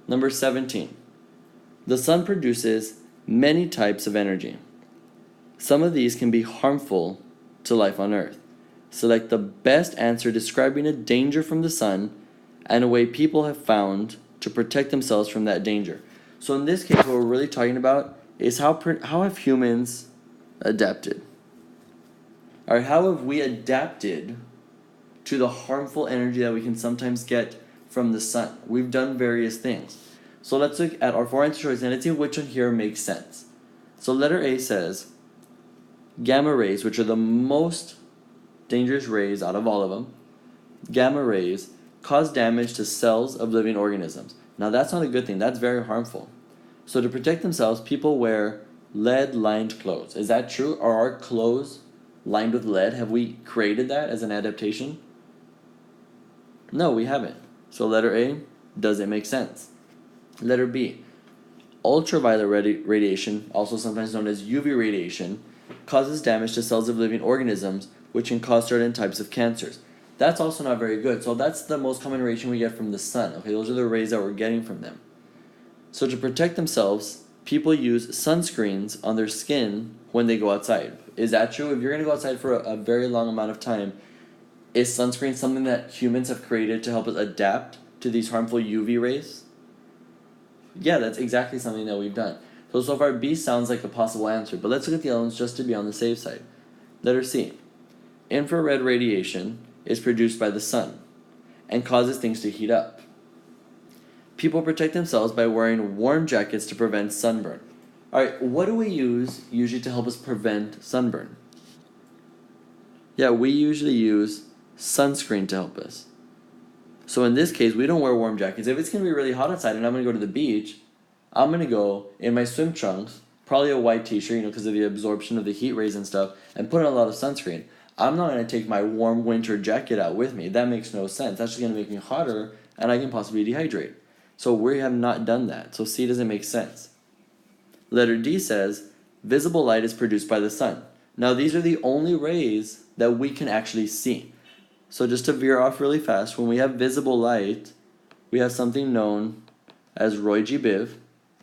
Number 17. The sun produces many types of energy. Some of these can be harmful to life on Earth. Select the best answer describing a danger from the sun and a way people have found to protect themselves from that danger. So in this case, what we're really talking about is how have humans adapted? All right, how have we adapted to the harmful energy that we can sometimes get from the sun? We've done various things. So let's look at our 4 answer choices and let's see which one here makes sense. So letter A says gamma rays, which are the most dangerous rays out of all of them. Gamma rays cause damage to cells of living organisms. Now that's not a good thing. That's very harmful. So to protect themselves, people wear lead-lined clothes. Is that true? Are our clothes lined with lead? Have we created that as an adaptation? No, we haven't. So letter A doesn't make sense. Letter B, ultraviolet radiation, also sometimes known as UV radiation, causes damage to cells of living organisms, which can cause certain types of cancers. That's also not very good. So that's the most common radiation we get from the sun. Okay, those are the rays that we're getting from them. So to protect themselves, people use sunscreens on their skin when they go outside. Is that true? If you're going to go outside for a very long amount of time, is sunscreen something that humans have created to help us adapt to these harmful UV rays? Yeah, that's exactly something that we've done. So far B sounds like a possible answer, but let's look at the other ones just to be on the safe side. Letter C. Infrared radiation is produced by the sun and causes things to heat up. People protect themselves by wearing warm jackets to prevent sunburn. Alright, what do we use usually to help us prevent sunburn? Yeah, we usually use sunscreen to help us. So in this case, we don't wear warm jackets. If it's going to be really hot outside and I'm going to go to the beach, I'm going to go in my swim trunks, probably a white t-shirt, because of the absorption of the heat rays and stuff, and put on a lot of sunscreen. I'm not going to take my warm winter jacket out with me. That makes no sense. That's just going to make me hotter, and I can possibly dehydrate. So we have not done that. So C doesn't make sense. Letter D says, visible light is produced by the sun. Now these are the only rays that we can actually see. So just to veer off really fast, when we have visible light, we have something known as Roy G. Biv.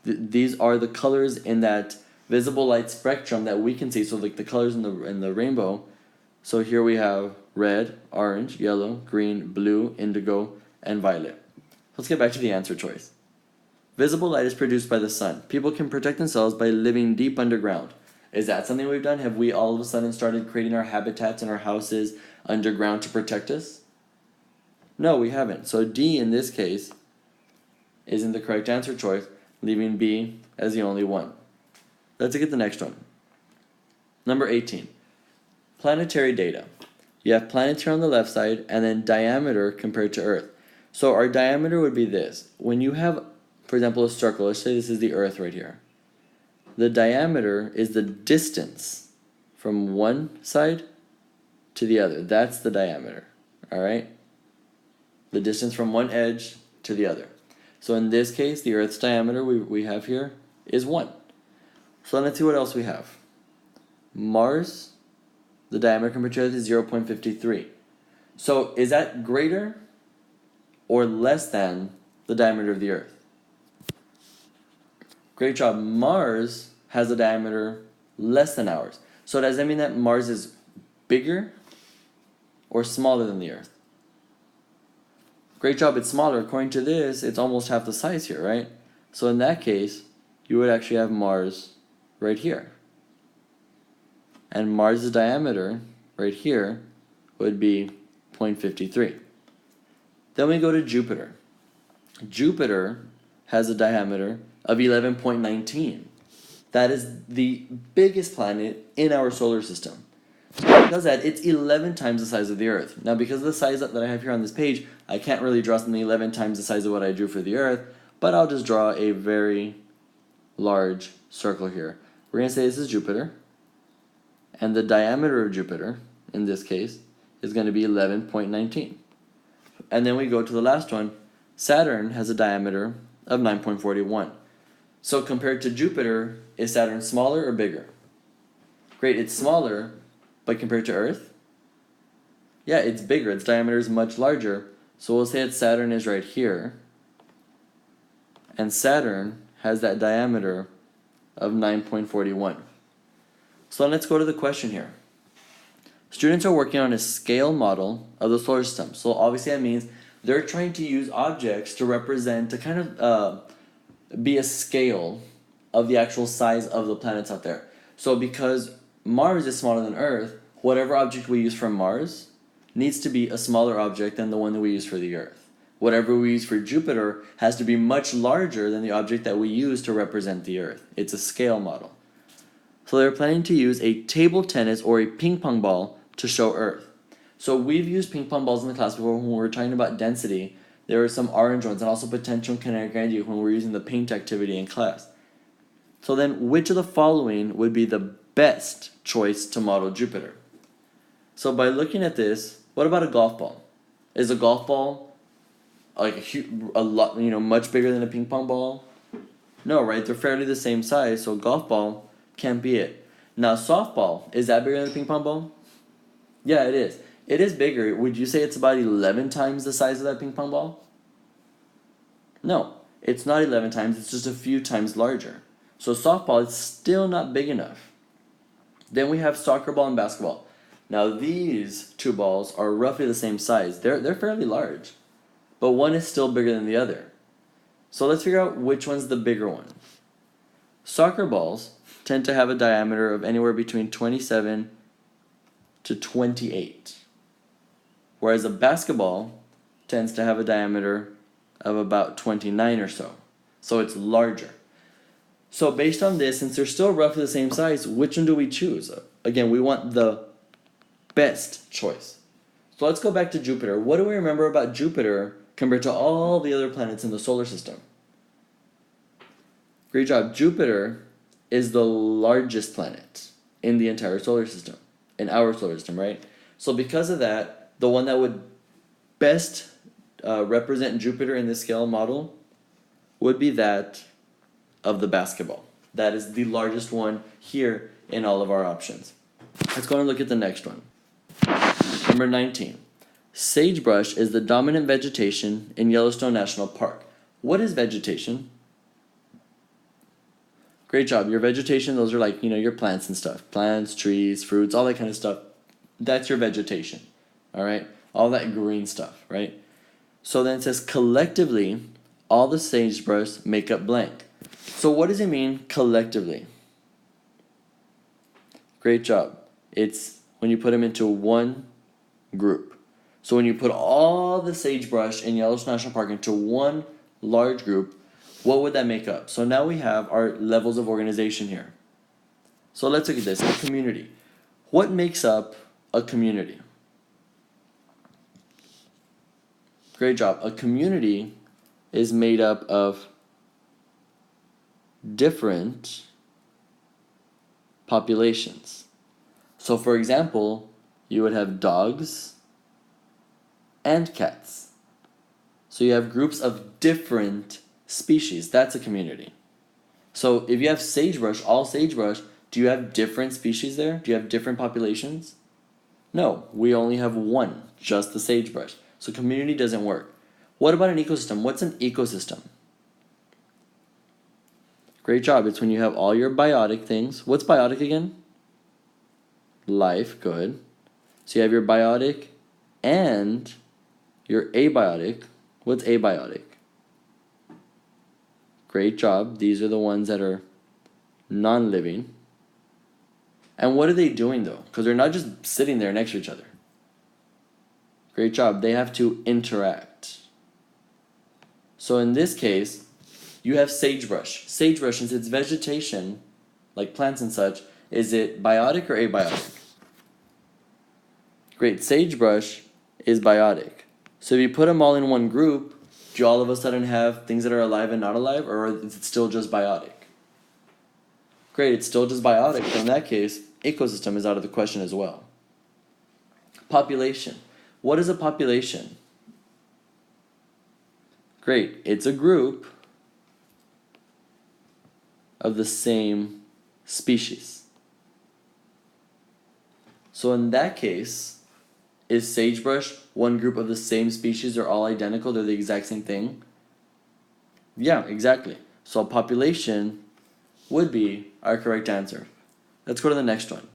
These are the colors in that visible light spectrum that we can see. So like the colors in the rainbow. So here we have red, orange, yellow, green, blue, indigo, and violet. Let's get back to the answer choice. Visible light is produced by the sun. People can protect themselves by living deep underground. Is that something we've done? Have we all of a sudden started creating our habitats and our houses underground to protect us? No, we haven't. So D in this case isn't the correct answer choice, leaving B as the only one. Let's look at the next one. Number 18. Planetary data. You have planets here on the left side and then diameter compared to Earth. So our diameter would be this. When you have, for example, a circle, let's say this is the Earth right here. The diameter is the distance from one side to the other. That's the diameter, all right? The distance from one edge to the other. So in this case, the Earth's diameter we have here is 1. So let's see what else we have. Mars, the diameter compared to Earth is 0.53. So is that greater or less than the diameter of the Earth? Great job. Mars has a diameter less than ours. So does that mean that Mars is bigger or smaller than the Earth? Great job, it's smaller. According to this, it's almost half the size here, right? So in that case, you would actually have Mars right here. And Mars' diameter right here would be 0.53. Then we go to Jupiter. Jupiter has a diameter of 11.19. That is the biggest planet in our solar system. So because that, it's 11 times the size of the Earth. Now, because of the size that I have here on this page, I can't really draw something 11 times the size of what I drew for the Earth, but I'll just draw a very large circle here. We're going to say this is Jupiter, and the diameter of Jupiter, in this case, is going to be 11.19. And then we go to the last one. Saturn has a diameter of 9.41. So compared to Jupiter, is Saturn smaller or bigger? Great, it's smaller, but compared to Earth? Yeah, it's bigger. Its diameter is much larger. So we'll say that Saturn is right here. and Saturn has that diameter of 9.41. So let's go to the question here. Students are working on a scale model of the solar system. So obviously that means they're trying to use objects to represent, to kind of be a scale of the actual size of the planets out there. So because Mars is smaller than Earth, whatever object we use from Mars needs to be a smaller object than the one that we use for the Earth. Whatever we use for Jupiter has to be much larger than the object that we use to represent the Earth. It's a scale model. So they're planning to use a table tennis or a ping pong ball to show Earth. So we've used ping pong balls in the class before when we were talking about density. There were some orange ones and also potential and kinetic energy when we were using the paint activity in class. So then which of the following would be the best choice to model Jupiter? So by looking at this, what about a golf ball? Is a golf ball like a lot, much bigger than a ping pong ball? No, right? They're fairly the same size, so golf ball can't be it. Now softball, is that bigger than a ping pong ball? Yeah, it is. It is bigger. Would you say it's about 11 times the size of that ping pong ball? No, it's not 11 times, it's just a few times larger. So softball is still not big enough. Then we have soccer ball and basketball. Now these two balls are roughly the same size. They're fairly large, but one is still bigger than the other. So let's figure out which one's the bigger one. Soccer balls tend to have a diameter of anywhere between 27 to 28, whereas a basketball tends to have a diameter of about 29 or so. So it's larger. So based on this, since they're still roughly the same size, which one do we choose? Again, we want the best choice. So let's go back to Jupiter. What do we remember about Jupiter compared to all the other planets in the solar system? Great job. Jupiter is the largest planet in the entire solar system, in our solar system, right? So because of that, the one that would best represent Jupiter in this scale model would be that of the basketball. That is the largest one here in all of our options. Let's go and look at the next one. Number 19. Sagebrush is the dominant vegetation in Yellowstone National Park. What is vegetation? Great job. Your vegetation, those are like, your plants and stuff. Plants, trees, fruits, all that kind of stuff. That's your vegetation. All right? All that green stuff, right? So then it says collectively, all the sagebrush make up blank. So what does it mean collectively? Great job. It's when you put them into one group. So when you put all the sagebrush in Yellowstone National Park into one large group, what would that make up? So now we have our levels of organization here. So let's look at this. A community. What makes up a community? Great job. A community is made up of different populations. So for example, you would have dogs and cats. So you have groups of different species. That's a community. So if you have sagebrush, all sagebrush, do you have different species there? Do you have different populations? No, we only have one, just the sagebrush. So community doesn't work. What about an ecosystem? What's an ecosystem? Great job. It's when you have all your biotic things. What's biotic again? Life, good. So you have your biotic and your abiotic. What's abiotic? Great job. These are the ones that are non-living. And what are they doing though? Because they're not just sitting there next to each other. Great job. They have to interact. So in this case, you have sagebrush. Sagebrush, since it's vegetation, like plants and such, is it biotic or abiotic? Great. Sagebrush is biotic. So if you put them all in one group, do you all of a sudden have things that are alive and not alive, or is it still just biotic? Great, it's still just biotic. So in that case, ecosystem is out of the question as well. Population. What is a population? Great, it's a group of the same species. So in that case, is sagebrush one group of the same species? They're all identical, they're the exact same thing? Yeah, exactly. So population would be our correct answer. Let's go to the next one.